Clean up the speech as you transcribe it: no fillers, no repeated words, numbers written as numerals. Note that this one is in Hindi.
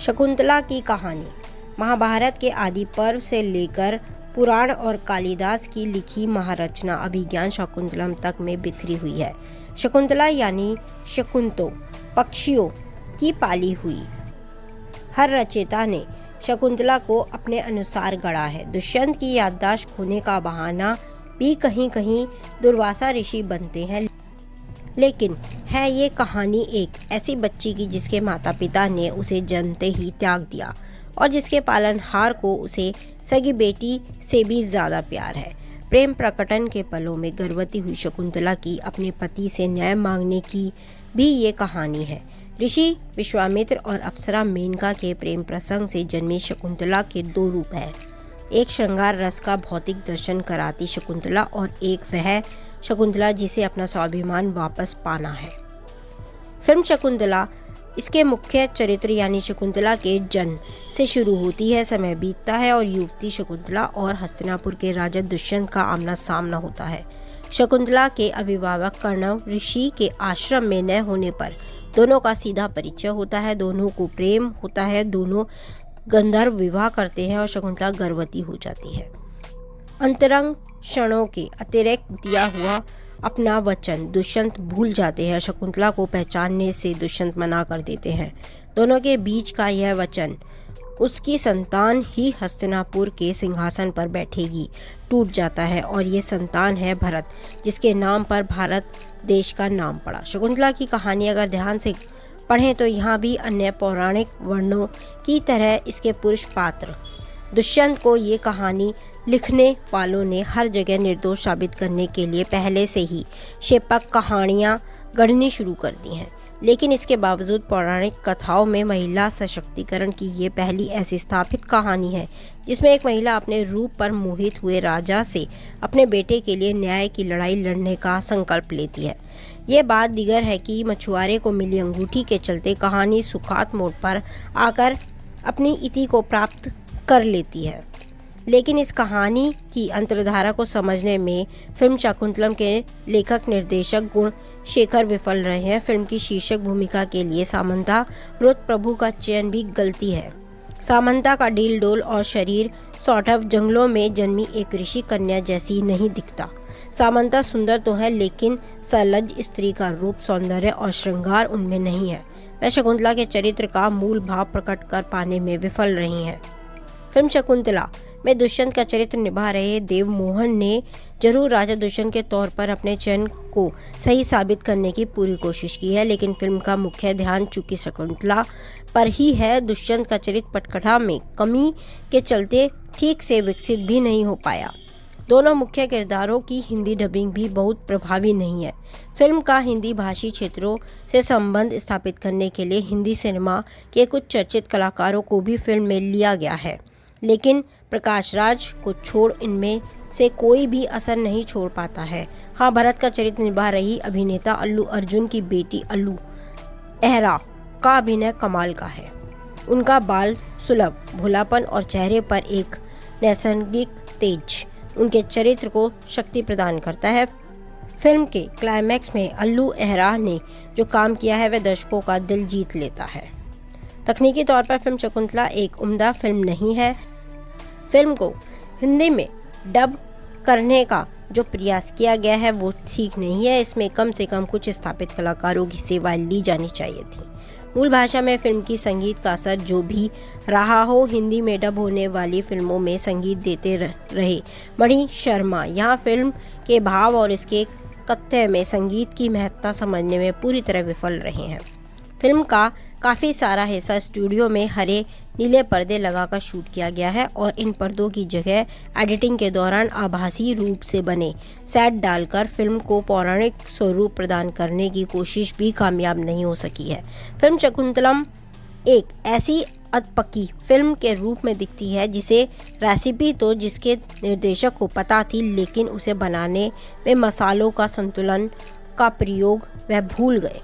शकुंतला की कहानी महाभारत के आदि पर्व से लेकर पुराण और कालिदास की लिखी महारचना अभिज्ञान शकुंतलम तक में बिखरी हुई है। शकुंतला यानी शकुंतो पक्षियों की पाली हुई। हर रचयिता ने शकुंतला को अपने अनुसार गढ़ा है। दुष्यंत की याददाश्त खोने का बहाना भी कहीं कहीं दुर्वासा ऋषि बनते हैं, लेकिन है ये कहानी एक ऐसी बच्ची की जिसके माता पिता ने उसे जन्मते ही त्याग दिया और जिसके पालनहार को उसे सगी बेटी से भी ज़्यादा प्यार है। प्रेम प्रकटन के पलों में गर्भवती हुई शकुंतला की अपने पति से न्याय मांगने की भी ये कहानी है। ऋषि विश्वामित्र और अप्सरा मेनका के प्रेम प्रसंग से जन्मी शकुंतला के दो रूप हैं। एक श्रृंगार रस का भौतिक दर्शन कराती शकुंतला और एक वह शकुंतला जिसे अपना स्वाभिमान वापस पाना है। फिल्म शकुंतला इसके मुख्य चरित्र यानी शकुंतला के जन्म से शुरू होती है। समय बीतता है और युवती शकुंतला और हस्तिनापुर के राजा दुष्यंत का आमना सामना होता है। शकुंतला के अभिभावक कर्णव ऋषि के आश्रम में न होने पर दोनों का सीधा परिचय होता है। दोनों को प्रेम होता है, दोनों गंधर्व विवाह करते हैं और शकुंतला गर्भवती हो जाती है। अंतरंग क्षणों के अतिरिक्त दिया हुआ अपना वचन दुष्यंत भूल जाते हैं। शकुंतला को पहचानने से दुष्यंत मना कर देते हैं। दोनों के बीच का यह वचन उसकी संतान ही हस्तिनापुर के सिंहासन पर बैठेगी टूट जाता है और ये संतान है भरत, जिसके नाम पर भारत देश का नाम पड़ा। शकुंतला की कहानी अगर ध्यान से पढ़ें तो यहाँ भी अन्य पौराणिक वर्णों की तरह इसके पुरुष पात्र दुष्यंत को ये कहानी लिखने वालों ने हर जगह निर्दोष साबित करने के लिए पहले से ही शेपक कहानियाँ गढ़नी शुरू कर दी हैं। लेकिन इसके बावजूद पौराणिक कथाओं में महिला सशक्तिकरण की ये पहली ऐसी स्थापित कहानी है जिसमें एक महिला अपने रूप पर मोहित हुए राजा से अपने बेटे के लिए न्याय की लड़ाई लड़ने का संकल्प लेती है। ये बात दीगर है कि मछुआरे को मिली अंगूठी के चलते कहानी सुखात मोड़ पर आकर अपनी इति को प्राप्त कर लेती है। लेकिन इस कहानी की अंतर्धारा को समझने में फिल्म शकुंतलम के लेखक निर्देशक गुण शेखर विफल रहे हैं। फिल्म की शीर्षक भूमिका के लिए सामंता रुत प्रभु का चयन भी गलती है। सामंता का डील डोल और शरीर सॉर्ट ऑफ जंगलों में जन्मी एक ऋषि कन्या जैसी नहीं दिखता। सामंता सुंदर तो है, लेकिन सलज स्त्री का रूप, सौंदर्य और श्रृंगार उनमें नहीं है। वह शकुंतला के चरित्र का मूल भाव प्रकट कर पाने में विफल रही हैं। फिल्म शकुंतला में दुष्यंत का चरित्र निभा रहे देव मोहन ने जरूर राजा दुष्यंत के तौर पर अपने चयन को सही साबित करने की पूरी कोशिश की है, लेकिन फिल्म का मुख्य ध्यान चूंकि शकुंतला पर ही है। दुष्यंत का चरित्र पटकथा में कमी के चलते ठीक से विकसित भी नहीं हो पाया। दोनों मुख्य किरदारों की हिंदी डबिंग भी बहुत प्रभावी नहीं है। फिल्म का हिंदी भाषी क्षेत्रों से संबंध स्थापित करने के लिए हिंदी सिनेमा के कुछ चर्चित कलाकारों को भी फिल्म में लिया गया है, लेकिन प्रकाश राज को छोड़ इनमें से कोई भी असर नहीं छोड़ पाता है। हाँ, भरत का चरित्र निभा रही अभिनेता अल्लू अर्जुन की बेटी अल्लू एहरा का अभिनय कमाल का है। उनका बाल सुलभ भोलापन और चेहरे पर एक नैसर्गिक तेज उनके चरित्र को शक्ति प्रदान करता है। फिल्म के क्लाइमैक्स में अल्लू एहरा ने जो काम किया है वह दर्शकों का दिल जीत लेता है। तकनीकी तौर पर फिल्म शकुंतला एक उम्दा फिल्म नहीं है। फिल्म को हिंदी में डब करने का जो प्रयास किया गया है वो ठीक नहीं है। इसमें कम से कम कुछ स्थापित कलाकारों की सेवाएं ली जानी चाहिए थी। मूल भाषा में फिल्म की संगीत का असर जो भी रहा हो, हिंदी में डब होने वाली फिल्मों में संगीत देते रहे मणि शर्मा यहाँ फिल्म के भाव और इसके कथ्य में संगीत की महत्ता समझने में पूरी तरह विफल रहे हैं। फिल्म का काफ़ी सारा हिस्सा स्टूडियो में हरे नीले पर्दे लगाकर शूट किया गया है और इन पर्दों की जगह एडिटिंग के दौरान आभासी रूप से बने सेट डालकर फिल्म को पौराणिक स्वरूप प्रदान करने की कोशिश भी कामयाब नहीं हो सकी है। फिल्म शकुंतलम एक ऐसी अधपकी फिल्म के रूप में दिखती है जिसे रेसिपी तो जिसके निर्देशक को पता थी, लेकिन उसे बनाने में मसालों का संतुलन का प्रयोग वह भूल गए।